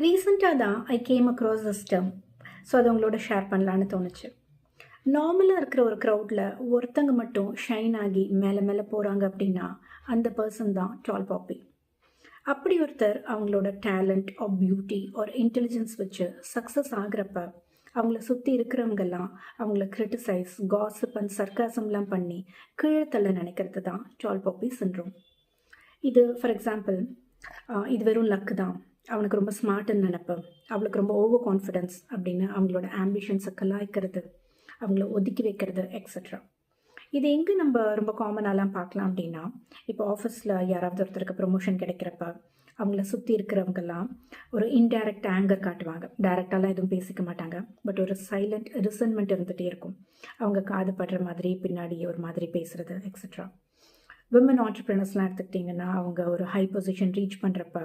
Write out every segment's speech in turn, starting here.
ரீசெண்டாக தான் I came across this term. So அது உங்களோட ஷேர் பண்ணலான்னு தோணுச்சு. நார்மலாக இருக்கிற ஒரு க்ரௌடில் ஒருத்தங்க மட்டும் ஷைன் ஆகி மேலே மேலே போகிறாங்க அப்படின்னா அந்த பர்சன் தான் டால் பாப்பி. அப்படி ஒருத்தர் அவங்களோட talent or beauty or intelligence வச்சு சக்ஸஸ் ஆகிறப்ப அவங்கள சுற்றி இருக்கிறவங்கெல்லாம் அவங்கள கிரிட்டிசைஸ், காசிப் அண்ட் சர்க்காசம்லாம் பண்ணி கீழே தள்ள நினைக்கிறது தான் டால் பாப்பி சிண்ட்ரோம். இது ஃபார் எக்ஸாம்பிள், இது வெறும் லக்கு தான், அவனுக்கு ரொம்ப ஸ்மார்ட்டுன்னு நினைப்பேன், அவளுக்கு ரொம்ப ஓவர் கான்ஃபிடென்ஸ் அப்படின்னு அவங்களோட ஆம்பிஷன்ஸை கலாய்க்கிறது, அவங்கள ஒதுக்கி வைக்கிறது எக்ஸட்ரா. இது எங்கே நம்ம ரொம்ப காமனாலாம் பார்க்கலாம் அப்படின்னா, இப்போ ஆஃபீஸில் யாராவது ஒருத்தருக்கு ப்ரொமோஷன் கிடைக்கிறப்ப அவங்கள சுற்றி இருக்கிறவங்கெல்லாம் ஒரு இன்டைரக்ட் ஆங்கர் காட்டுவாங்க. டைரெக்டாலாம் எதுவும் பேசிக்க மாட்டாங்க, பட் ஒரு சைலண்ட் ரிசன்மெண்ட் இருந்துகிட்டே இருக்கும். அவங்க காது படுற மாதிரி பின்னாடி ஒரு மாதிரி பேசுகிறது எக்ஸட்ரா. விமன் ஆண்டர்ப்ரினர்ஸ்லாம் எடுத்துக்கிட்டிங்கன்னா அவங்க ஒரு ஹை பொசிஷன் ரீச் பண்ணுறப்ப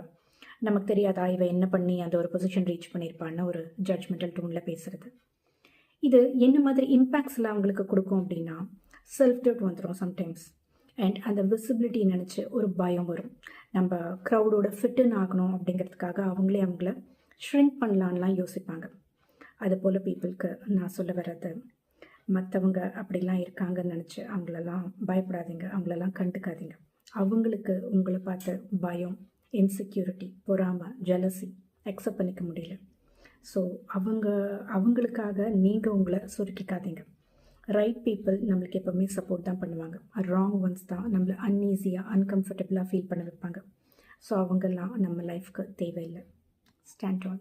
நமக்கு தெரியாதா இவ என்ன பண்ணி அந்த ஒரு பொசிஷன் ரீச் பண்ணியிருப்பான்னு ஒரு ஜட்ஜ்மெண்டல் டோனில் பேசுகிறது. இது என்ன மாதிரி இம்பேக்ட்ஸ்லாம் அவங்களுக்கு கொடுக்கும் அப்படின்னா, செல்ஃப் டவுட் வந்துடும் சம்டைம்ஸ். அண்ட் அந்த விசிபிலிட்டி நினச்சி ஒரு பயம் வரும். நம்ம க்ரௌடோட ஃபிட்டுன்னு ஆகணும் அப்படிங்கிறதுக்காக அவங்கள ஷ்ரிங்க் பண்ணலான்லாம் யோசிப்பாங்க. அதுபோல் பீப்புளுக்கு நான் சொல்ல வர்றது, மற்றவங்க அப்படிலாம் இருக்காங்கன்னு நினச்சி அவங்களெல்லாம் பயப்படாதீங்க, அவங்களெல்லாம் கண்டுக்காதீங்க. அவங்களுக்கு உங்களை பார்த்து பயம், இன்செக்யூரிட்டி, பொறாமை, ஜெலசி அக்செப்ட் பண்ணிக்க முடியல. ஸோ அவங்களுக்காக நீங்கள் உங்களை சுருக்கிக்காதீங்க. ரைட் பீப்புள் நம்மளுக்கு எப்போவுமே சப்போர்ட் தான் பண்ணுவாங்க. ராங் ஒன்ஸ் தான் நம்மளை அன்ஈஸியாக, அன்கம்ஃபர்டபுளாக ஃபீல் பண்ண வைப்பாங்க. ஸோ அவங்கெல்லாம் நம்ம லைஃப்க்கு தேவையில்லை. Stand on.